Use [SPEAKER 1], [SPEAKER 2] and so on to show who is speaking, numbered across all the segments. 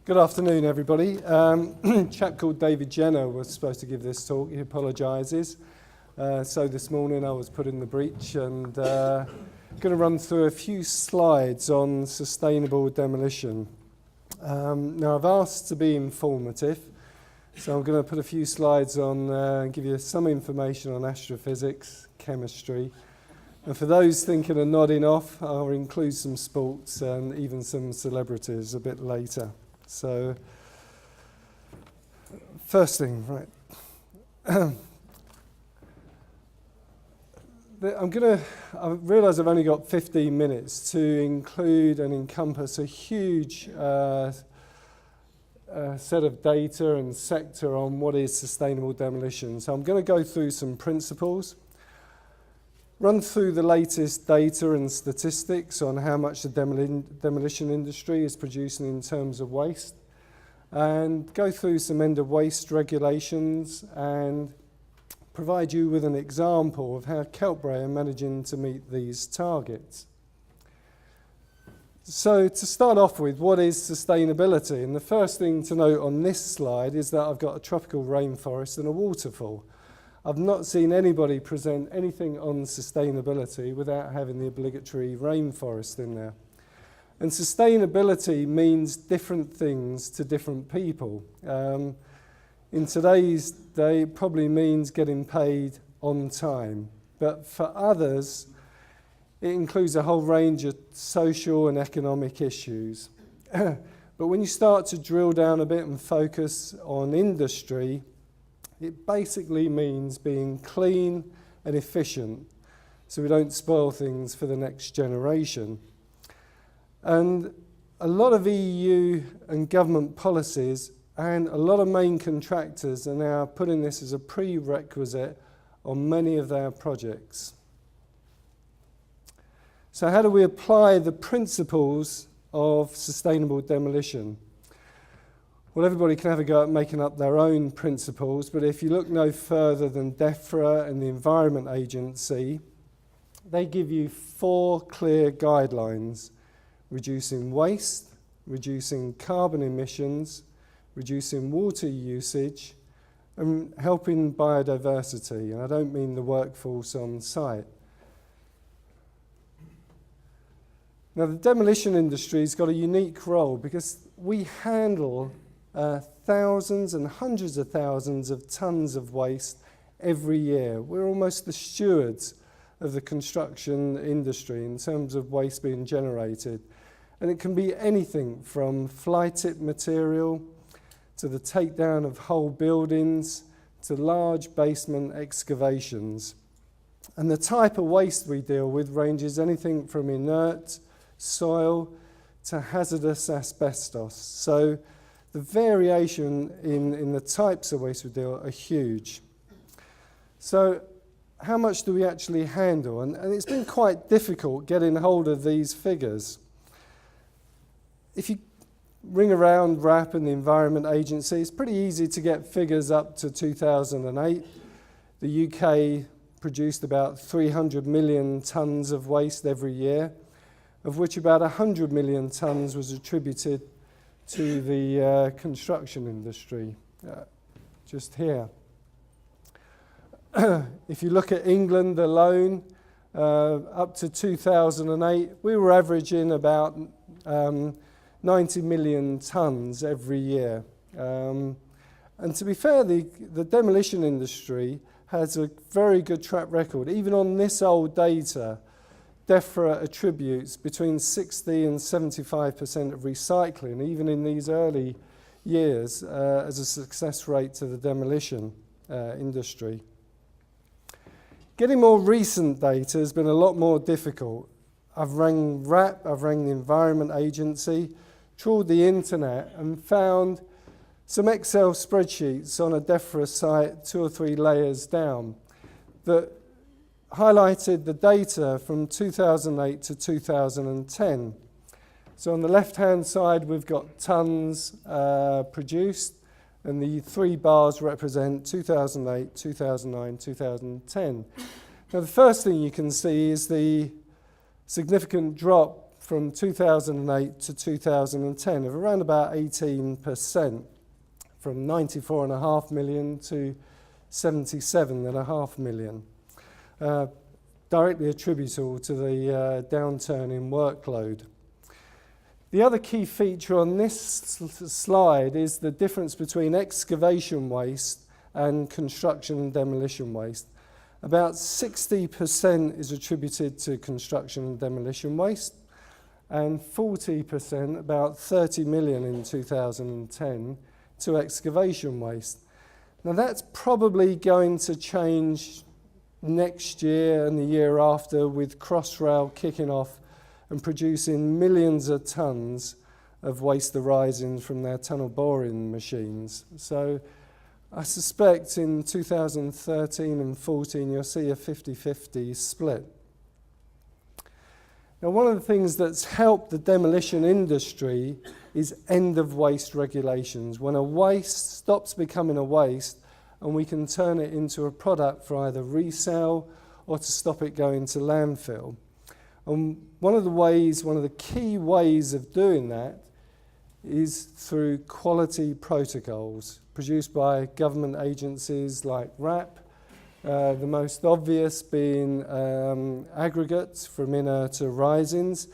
[SPEAKER 1] Good afternoon, everybody. A chap called David Jenner was supposed to give this talk. He apologises. So this morning I was put in the breach and going to run through a few slides on sustainable demolition. Now I've asked to be informative, so I'm going to put a few slides on and give you some information on astrophysics, chemistry. And for those thinking of nodding off, I'll include some sports and even some celebrities a bit later. So, first thing, right. I realise I've only got 15 minutes to include and encompass a huge set of data and sector on what is sustainable demolition. So I'm going to go through some principles, run through the latest data and statistics on how much the demolition industry is producing in terms of waste, and go through some end-of-waste regulations and provide you with an example of how Keltbray are managing to meet these targets. So to start off with, what is sustainability? And the first thing to note on this slide is that I've got a tropical rainforest and a waterfall. I've not seen anybody present anything on sustainability without having the obligatory rainforest in there. And sustainability means different things to different people. In today's day, it probably means getting paid on time. But for others, it includes a whole range of social and economic issues. But when you start to drill down a bit and focus on industry, it basically means being clean and efficient so we don't spoil things for the next generation. And a lot of EU and government policies and a lot of main contractors are now putting this as a prerequisite on many of their projects. So how do we apply the principles of sustainable demolition? Well, everybody can have a go at making up their own principles, but if you look no further than DEFRA and the Environment Agency, they give you 4 clear guidelines: reducing waste, reducing carbon emissions, reducing water usage, and helping biodiversity. And I don't mean the workforce on site. Now, the demolition industry has got a unique role because we handle thousands and hundreds of thousands of tons of waste every year. We're almost the stewards of the construction industry in terms of waste being generated. And it can be anything from fly-tip material to the takedown of whole buildings to large basement excavations. And the type of waste we deal with ranges anything from inert soil to hazardous asbestos. So the variation in the types of waste we deal with are huge. So how much do we actually handle? And it's been quite difficult getting hold of these figures. If you ring around RAP and the Environment Agency, it's pretty easy to get figures up to 2008. The UK produced about 300 million tonnes of waste every year, of which about 100 million tonnes was attributed to the construction industry, just here. If you look at England alone, up to 2008, we were averaging about 90 million tonnes every year. And to be fair, the demolition industry has a very good track record. Even on this old data, DEFRA attributes between 60 and 75% of recycling, even in these early years, as a success rate to the demolition industry. Getting more recent data has been a lot more difficult. I've rang RAP, I've rang the Environment Agency, trawled the internet and found some Excel spreadsheets on a DEFRA site 2 or 3 layers down that highlighted the data from 2008 to 2010. So on the left-hand side, we've got tonnes produced, and the 3 bars represent 2008, 2009, 2010. Now, the first thing you can see is the significant drop from 2008 to 2010 of around about 18%, from 94.5 million to 77.5 million, directly attributable to the downturn in workload. The other key feature on this slide is the difference between excavation waste and construction and demolition waste. About 60% is attributed to construction and demolition waste, and 40%, about 30 million in 2010, to excavation waste. Now that's probably going to change next year and the year after, with Crossrail kicking off and producing millions of tonnes of waste arising from their tunnel boring machines. So I suspect in 2013 and 14 you'll see a 50-50 split. Now, one of the things that's helped the demolition industry is end-of-waste regulations. When a waste stops becoming a waste and we can turn it into a product for either resale or to stop it going to landfill. And one of the key ways of doing that is through quality protocols produced by government agencies like RAP, the most obvious being aggregates from inner to risings,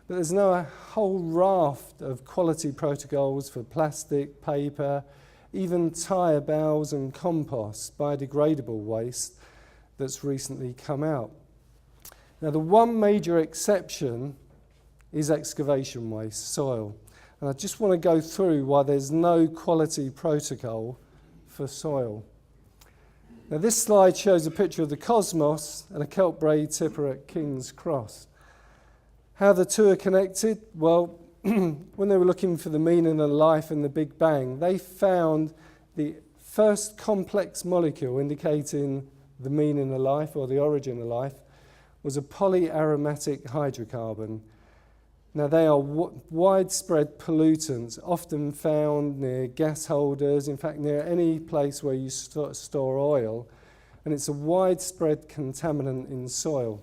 [SPEAKER 1] but there's now a whole raft of quality protocols for plastic, paper, even tyre bales and compost, biodegradable waste, that's recently come out. Now the one major exception is excavation waste, soil. And I just want to go through why there's no quality protocol for soil. Now this slide shows a picture of the Cosmos and a kelp braid tipper at King's Cross. How the two are connected? Well, when they were looking for the meaning of life and the Big Bang, they found the first complex molecule indicating the meaning of life or the origin of life was a polyaromatic hydrocarbon. Now they are widespread pollutants, often found near gas holders, in fact near any place where you store oil, and it's a widespread contaminant in soil.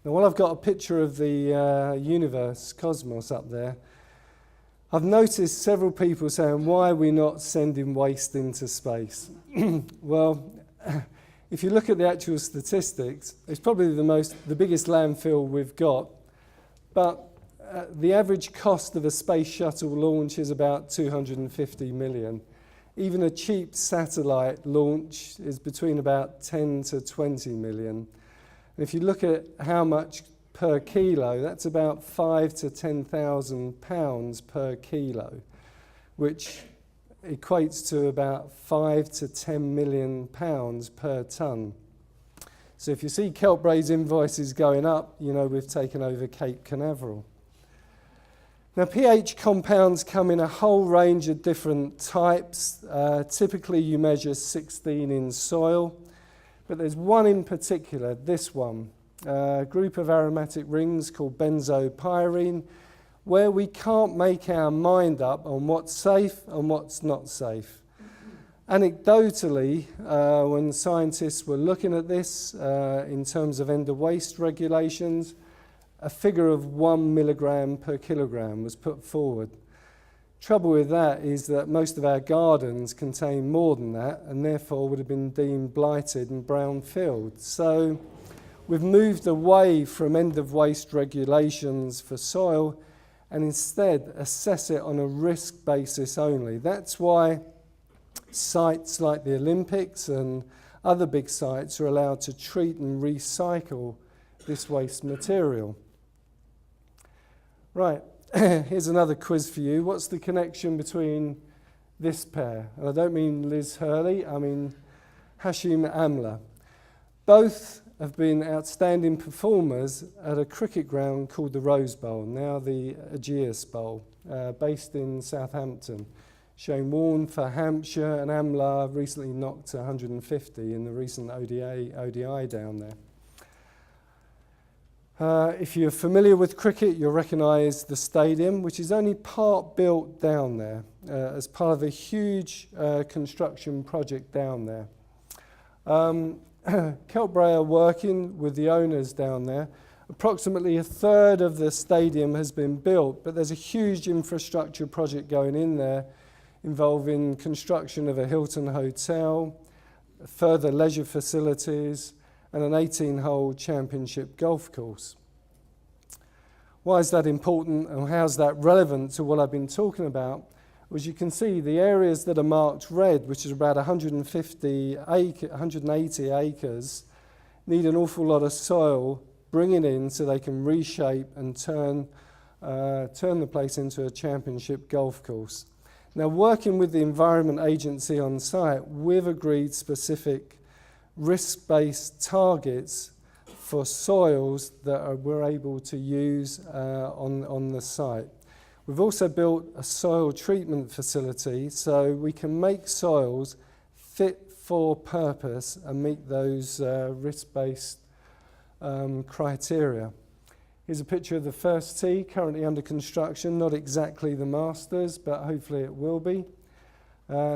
[SPEAKER 1] Now while I've got a picture of the universe, cosmos up there, I've noticed several people saying, why are we not sending waste into space? Well, if you look at the actual statistics, it's probably the biggest landfill we've got. But the average cost of a space shuttle launch is about 250 million. Even a cheap satellite launch is between about 10 to 20 million. And if you look at how much per kilo, that's about 5 to 10,000 pounds per kilo, which equates to about 5 to 10 million pounds per tonne. So if you see kelp braid's invoices going up, you know we've taken over Cape Canaveral. Now PAH compounds come in a whole range of different types. Typically you measure 16 in soil, but there's one in particular, this one, a group of aromatic rings called benzopyrene, where we can't make our mind up on what's safe and what's not safe. Anecdotally, when scientists were looking at this in terms of end-of-waste regulations, a figure of 1 milligram per kilogram was put forward. Trouble with that is that most of our gardens contain more than that and therefore would have been deemed blighted and brownfield. So we've moved away from end-of-waste regulations for soil and instead assess it on a risk basis only. That's why sites like the Olympics and other big sites are allowed to treat and recycle this waste material. Right, here's another quiz for you. What's the connection between this pair? And I don't mean Liz Hurley, I mean Hashim Amla. Both have been outstanding performers at a cricket ground called the Rose Bowl, now the Ageas Bowl, based in Southampton. Shane Warne for Hampshire, and Amla recently knocked 150 in the recent ODI down there. If you're familiar with cricket, you'll recognise the stadium, which is only part built down there as part of a huge construction project down there. Kelp Bray are working with the owners down there Approximately a third of the stadium has been built, but there's a huge infrastructure project going in there involving construction of a Hilton hotel, further leisure facilities, and an 18-hole championship golf course. Why is that important and how is that relevant to what I've been talking about? As you can see, the areas that are marked red, which is about 180 acres, need an awful lot of soil bringing in so they can reshape and turn the place into a championship golf course. Now, working with the Environment Agency on site, we've agreed specific risk-based targets for soils that we're able to use on the site. We've also built a soil treatment facility so we can make soils fit for purpose and meet those risk-based criteria. Here's a picture of the first tee, currently under construction, not exactly the Masters, but hopefully it will be.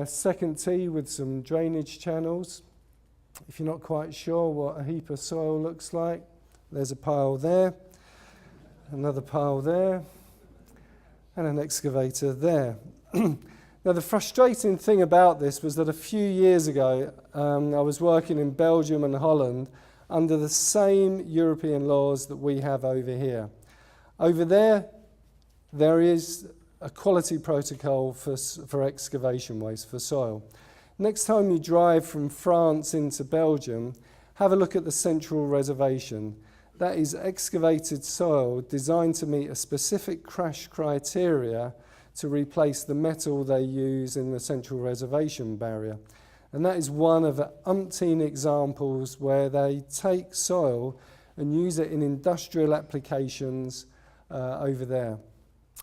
[SPEAKER 1] Second tee with some drainage channels. If you're not quite sure what a heap of soil looks like, there's a pile there, another pile there, and an excavator there. Now, the frustrating thing about this was that a few years ago, I was working in Belgium and Holland under the same European laws that we have over here. Over there is a quality protocol for excavation waste, for soil. Next time you drive from France into Belgium, have a look at the Central Reservation. That is excavated soil designed to meet a specific crash criteria to replace the metal they use in the Central Reservation barrier. And that is one of umpteen examples where they take soil and use it in industrial applications over there.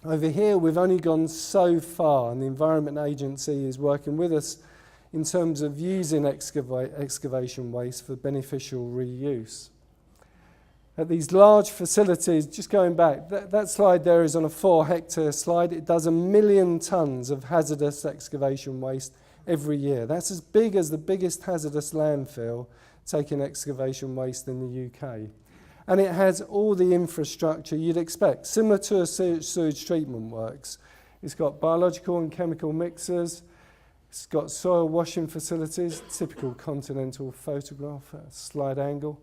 [SPEAKER 1] Over here, we've only gone so far, and the Environment Agency is working with us in terms of using excavation waste for beneficial reuse. At these large facilities, just going back, that slide there is on a 4-hectare slide. It does 1 million tonnes of hazardous excavation waste every year. That's as big as the biggest hazardous landfill taking excavation waste in the UK. And it has all the infrastructure you'd expect, similar to a sewage treatment works. It's got biological and chemical mixers. It's got soil washing facilities, typical continental photograph, slide angle.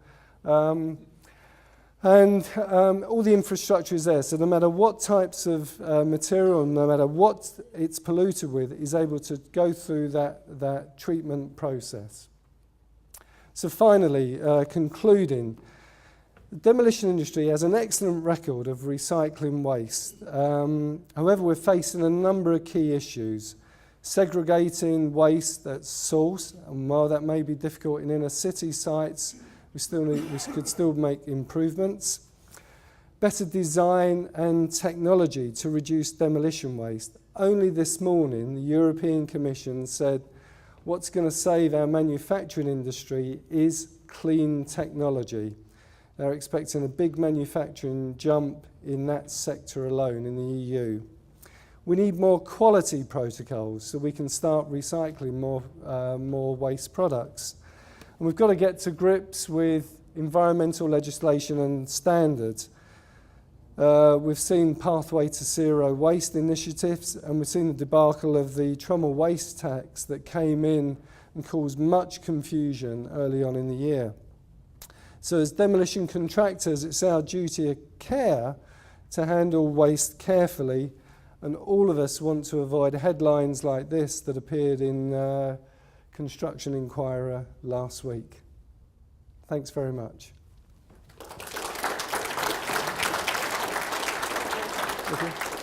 [SPEAKER 1] And all the infrastructure is there, so no matter what types of material, no matter what it's polluted with, is able to go through that treatment process. So finally, concluding, the demolition industry has an excellent record of recycling waste. However, we're facing a number of key issues. Segregating waste that's sourced, and while that may be difficult in inner city sites, we could still make improvements. Better design and technology to reduce demolition waste. Only this morning, the European Commission said what's going to save our manufacturing industry is clean technology. They're expecting a big manufacturing jump in that sector alone in the EU. We need more quality protocols so we can start recycling more waste products. And we've got to get to grips with environmental legislation and standards. We've seen Pathway to Zero waste initiatives, and we've seen the debacle of the Trummel waste tax that came in and caused much confusion early on in the year. So as demolition contractors, it's our duty of care to handle waste carefully, and all of us want to avoid headlines like this that appeared in Construction Inquirer last week. Thanks very much. Okay.